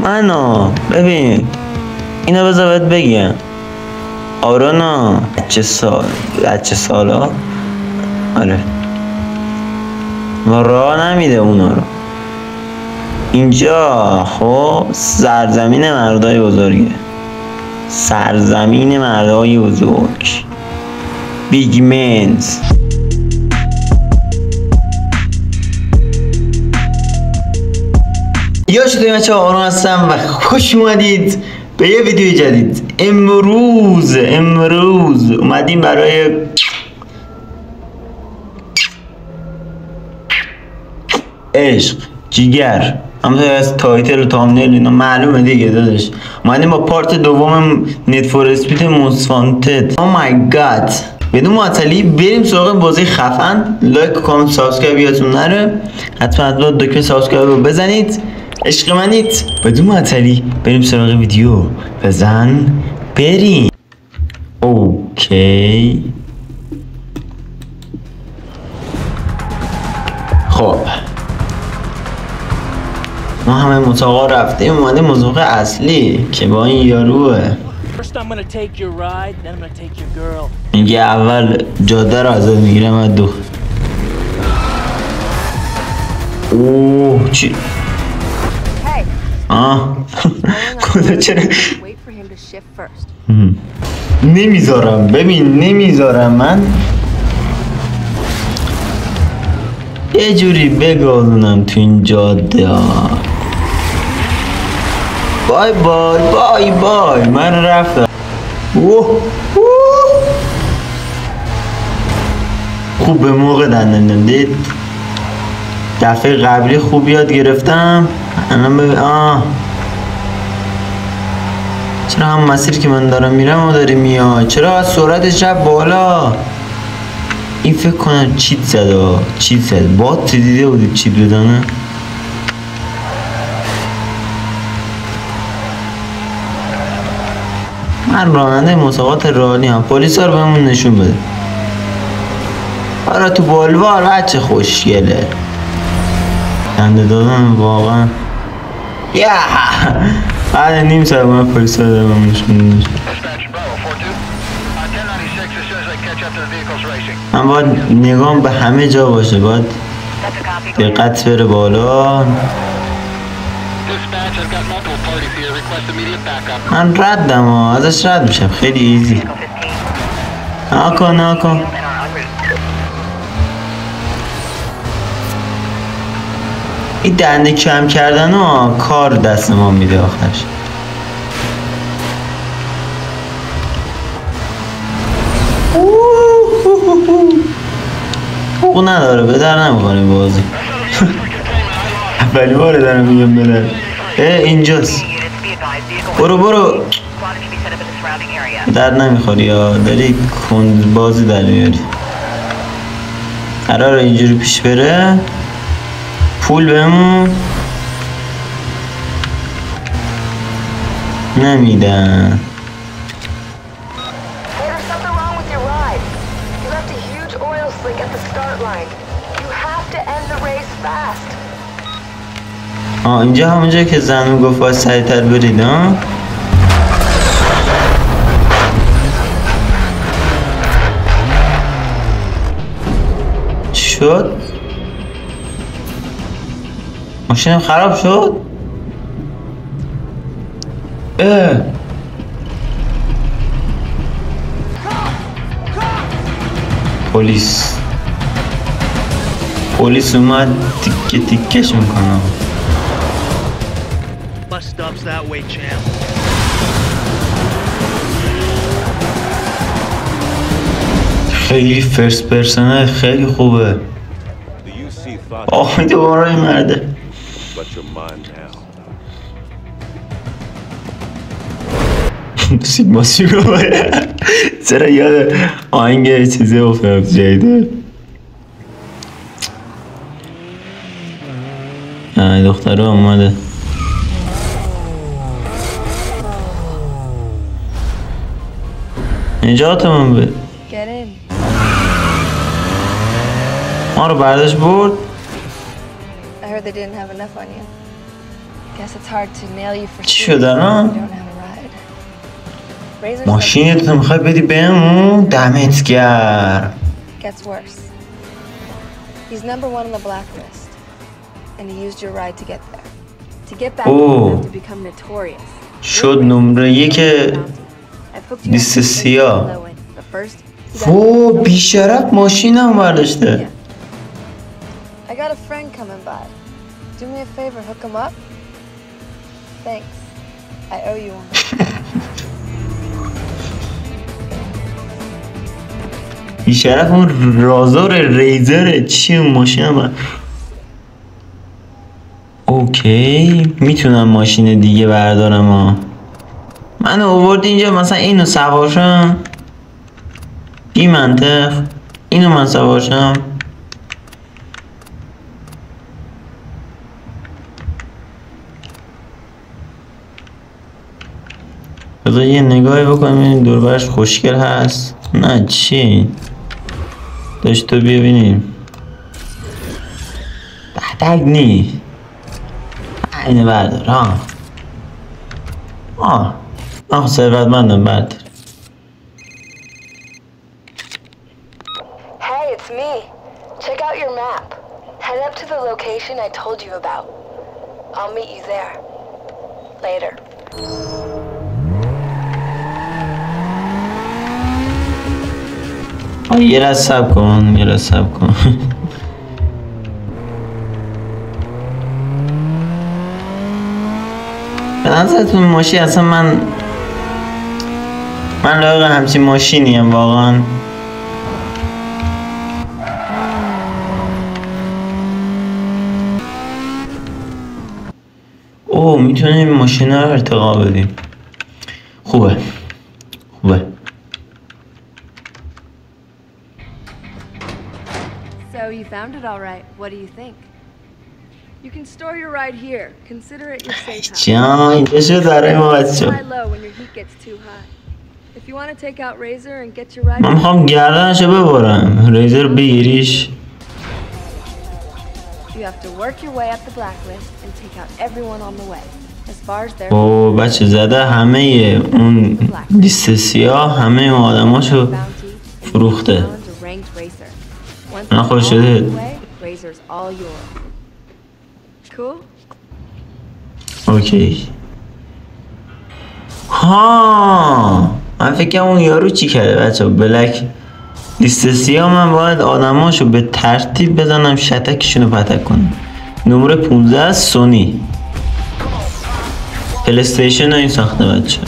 منو ببین اینو بذار بهت بگم. آرانا بچه سالا آره ما راه نمیده اونا رو. اینجا خب سرزمین مردای بزرگه، سرزمین مردای بزرگ، بیگ منز. یا چطوری بچه‌ها، آرون هستم و خوش اومدید به یه ویدیو جدید. امروز اومدیم برای عشق جیگر، همونطور از تایتل و تامنیل اینا معلومه دیگه داداش. اومدیم با پارت دوم نیت فور اسپید موست وانتد. او مای گاد. بدون معطلی بریم سراغ بازی خفن. لایک و کامنت سابسکرایب یادتون نره، حتما دکمه سابسکرایب رو بزنید، عشق منید. بدون معطلی بریم سراغ ویدیو. بزن بریم. اوکی خب ما همه متاقا رفتیم، اومدیم موضوع اصلی که با این یاروه. میگه اول جاده رو ازت میگیرم از دو. اوه چی؟ خدا چرا نمیذارم، ببین نمیذارم من یه جوری بگذونم تو این جاده ها. بای بای بای بای من رفتم. خوب به موقع دندن دید. دفعه قبلی خوب یاد گرفتم. الان ببین چرا هم مسیر که من دارم میرم و داری میاد؟ چرا از سرعتش رفت بالا؟ این فکر کنم چیت زد بات دیده بودید چیت بدانه. من راننده مسابقات رالی هم، پلیس ها رو بهمون نشون بده. آره تو بلوار بچه خوشگله. دنده دادم واقعا. بعد نیم ساعت من پلیس ها رو بهمون نشون بده. من باید نگام به همه جا باشه، باید دقت بره بالا. من ردم ازش رد میشم خیلی ایزی. نکن این دنده کم کردن و کار دست ما میده آخرش. حقوق نداره، به در نمیخوره بازی. اولی باره دارم میگم به در. اینجاست. برو در نمیخوری یا داری کند بازی در میاری. قراره اینجوری پیش بره. پول بهمون نمیدن. اینجا همونجا که زنو گفت باید سریعتر برید. چی شد؟ ماشینم خراب شد؟ پلیس اومد تیکش میکنم. خیلی فرست پرسنه، خیلی خوبه. دوباره این مرده. سیگما چرا یاد آهنگ چیزی افتادم جایده. دختره اومده. نجاتمون بده. ما رو برداشت برد. I heard they didn't have enough on you. چی شد الان؟ ماشینت رو میخوای بدی بهمون؟ دمت گرم. اوه شد نمره یک لیست سیاه. وو بیشرف ماشینم برداشته. بیشرف اون رازور ریزره. چی اون ماشینم اوکی میتونم ماشین دیگه بردارم ها. من آورد اینجا مثلا اینو سوارشم بی منطق. اینو من سوارشم. بذار یه نگاهی بکنم این دوربرش خوشگل هست. نه چی داشت تو ببینیم بهتگ نی اینه بردار ثروتمندم بردار. Hey, it's me. Check out your map. Head up to the location I told you about. I'll meet you there. Later. یه لحظه صبر کن. به نظرتون ماشین اصلا من لایق همچین ماشینیم واقعا. اوه میتونیم این ماشین رو ارتقا بدیم. خوبه. So you found it all right. What do you think? You can store your ride here. Consider it your safe house. اینجا شو داره ما بچه. If you want to take out Razor and get your ride. من میخوام گردنشو ببرم. ریزر بگیریش. You have to work your way up the blacklist and take out everyone on the way. As far as they're. اوه بچه زده همه اون لیست سیاه همه اون آدماشو فروخته. من خوش شده. اوکی. ها من فکرم اون یارو چی کرده بچه بلک لیست سیاه. من باید آدماشو به ترتیب بزنم شتکشونو پتک کنم. نمره 15 سونی پلیستیشن رو این ساخته بچه.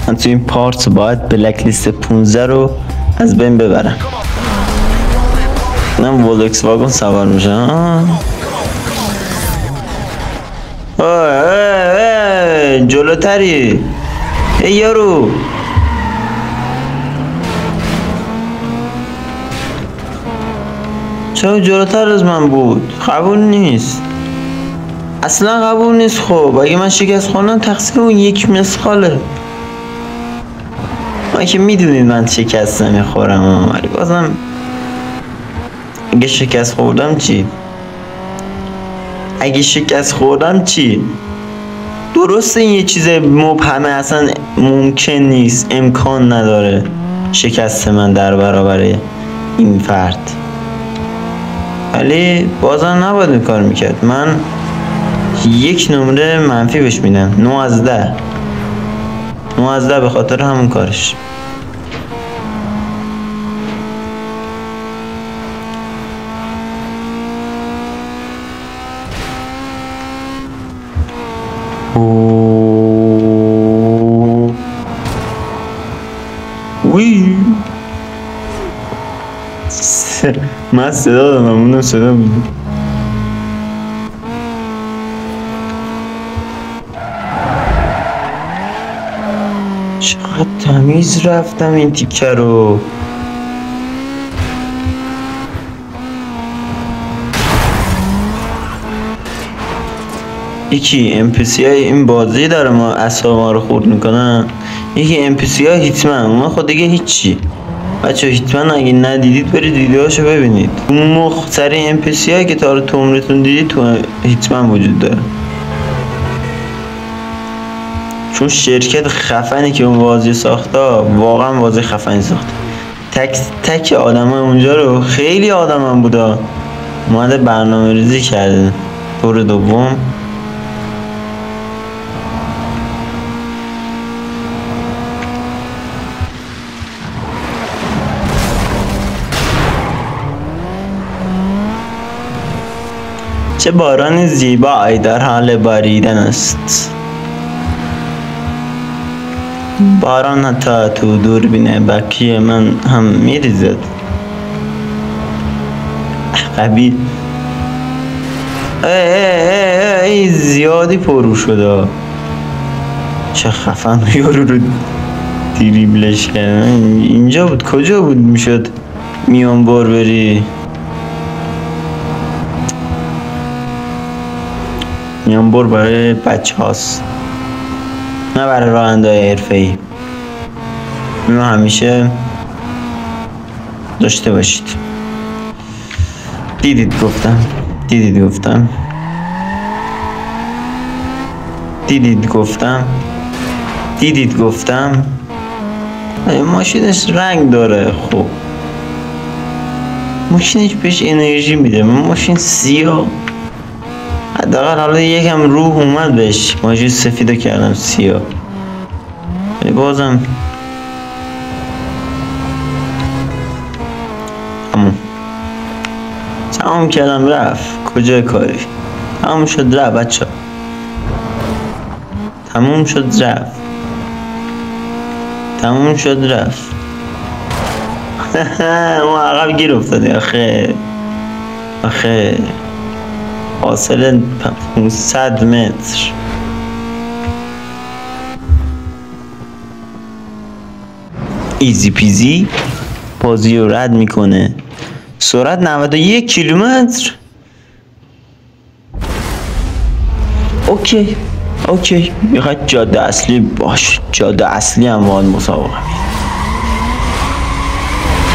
من تو این پارت باید بلک لیست 15 رو از بین ببرم. من ولکس واگن سوار میشم. جلوتری ای یارو. چرا جلوتر از من بود؟ قبول نیست اصلا قبول نیست. خب اگه من شکست خوردم تقصیر اون یک مسخاله. من که میدونید من شکست نمیخورم ولی بازم اگه شکست خوردم چی؟ درسته این یه چیز مبهمه اصلا ممکن نیست امکان نداره شکست من در برابر این فرد. ولی بازم نباید این کار میکرد. من 1 نمره منفی بهش میدم. 9 از 10 به خاطر همون کارش. وی من صدا دادم اونم صدا میده. چقدر تمیز رفتم این تیکه رو. یکی NPC های این بازی داره ما اعصاب ما رو خورد میکنن، یکی NPC های هیتمن. اونا خود دیگه هیچی. بچه هیتمن اگه ندیدید برید ویدیوهاشو ببینید. اون مختصری NPC هایی که تا تو عمرتون دیدید تو هیتمن وجود داره. چون شرکت خفنی که اون بازی ساخته واقعا بازی خفنی ساخته. تک آدم های اونجا رو خیلی آدم هم بودا اومده برنامه ریزی کرده. دور دوم چه بارانی زیبایی در حال باریدن است. باران حتی تو دوربین بکی من هم میریزد. قبیل ای زیادی پرو شده. چه خفن یارو رو دریبلش کردن. اینجا بود کجا بود میشد میان بار بری؟ میان بار برای بچه هاست نه برای راننده حرفه‌ای. اینو همیشه داشته باشید. دیدید گفتم ماشینش رنگ داره. خب ماشینش بهش انرژی میده. ماشین سیاه حداقل حالا یکم روح اومد بهش. ماشین سفیدو کردم سیاه ولی بازم تمام کردم رفت. کجای کاری تمام شد رفت بچه. تموم شد رفت. ما عقب گیر افتادی آخه فاصله 500 متر. ایزی پیزی بازی رو رد میکنه. سرعت 91 کیلومتر. اوکی میخواد جاده اصلی باش. جاده اصلی هم باید مسابقه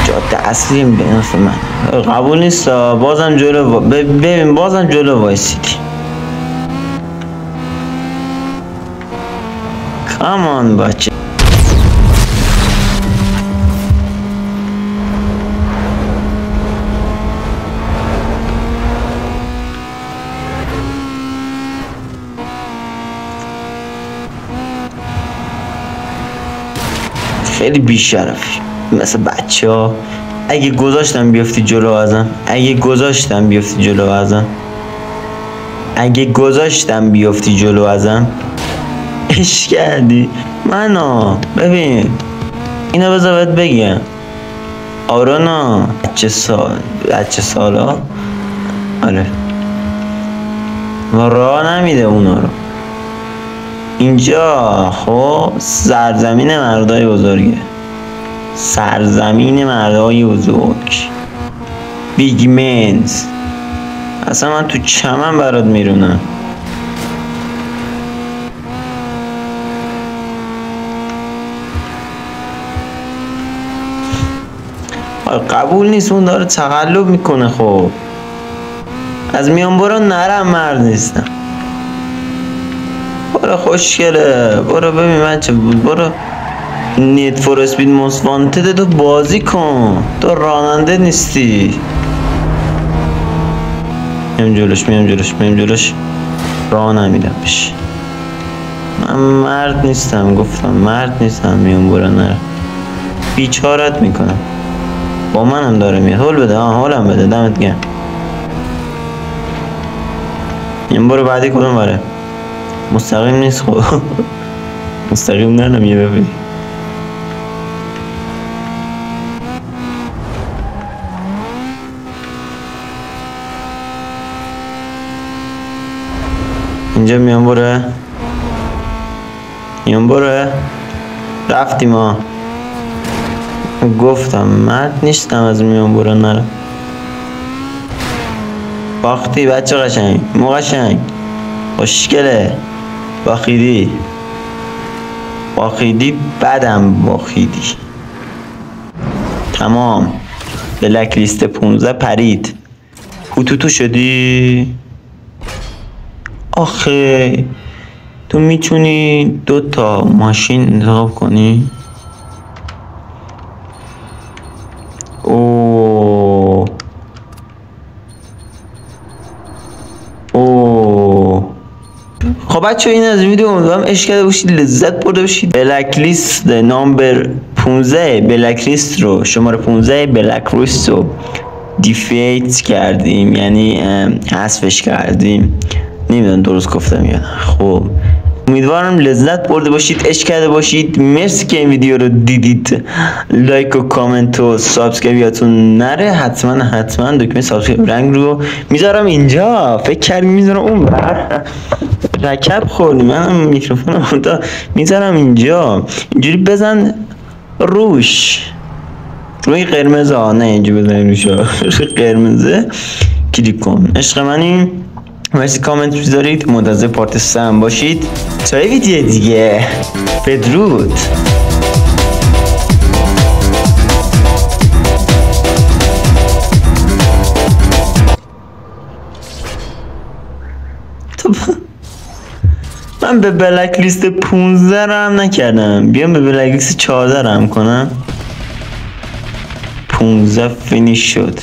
جاده اصلی به نفع من. قبول نیست بازم جلو ببین بازم جلو وایسیدی. کامان بچه. خیلی بیشرفی مثل بچه ها. اگه گذاشتم بیافتی جلو ازم اش کردی منو. ببین اینو بذار بهت بگم آرانا بچه سالا آره ما راه نمیده اونا رو. اینجا خب سرزمین مردای بزرگه. بیگ منز. اصلا من تو چمن برات میرونم. قبول نیست اون داره تقلب میکنه. خب از میان برو نرم مرد نیستم. برو خوشگله برو ببین بچه برو نیت فور اسپید موست وانتد تو بازی کن. تو راننده نیستی. میام جلوش راه نمیدم بهش. من مرد نیستم. گفتم مرد نیستم. میام برو نرم بیچارت میکنم. با منم داره میاد. هول بده هولم بده. دمت گرم. این برو بعدی کدوم بره؟ مستقیم نیست. خب مستقیم نه یه ببین. اینجا میام بره رفتیم ها. گفتم مرد نیستم از میان برو نرم. باختی بچه قشنگ مو قشنگ. خوشگله. باخیدی بدم باخیدی. تمام. بلک لیست 15 پرید. هوتوتو شدی. آخه تو میتونی 2 تا ماشین انتخاب کنی. اوه خب بچه این از ویدیو امیدوارم عشق کرده باشید، لذت برده باشید. بلک لیست نامبر 15 بلک لیست رو شماره 15 بلک لیست رو دیفیت کردیم، یعنی حذفش کردیم. نمیدونم درست گفتم یا نه. خب امیدوارم لذت برده باشید، عشق کرده باشید. مرسی که این ویدیو رو دیدید. لایک و کامنت و سابسکرایب یادتون نره. حتما دکمه سابسکرایب رنگ رو میذارم اینجا. فکر کردی میذارم اون بر رکب خوردی. من میکروفونم خدا میذارم اینجا. اینجوری بزن روی قرمز ها، نه اینجوری بزن روش قرمزه کلیک کن. عشق منی. مرسی کامنت بذارید. منتظر پارت 3 باشید تا ویدیو دیگه. بدرود. من به بلک لیست 15 رم نکردم، بیام به بلک لیست 14 رم کنم. 15 فینیش شد.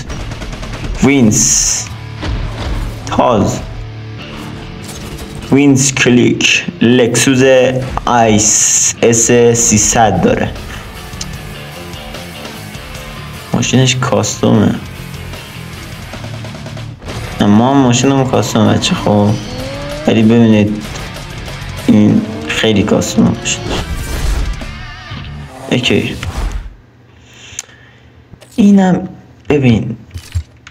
وینس کلیک لکسوس آیس اس 300 داره. ماشینش کاستومه. اما ماشینم کاستومه بچه. خب ولی ببینید این خیلی کاستومه باشه. اوکی اینم ببین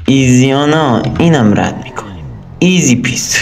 ایزیانا، اینم رد میکنیم. ایزی پیس.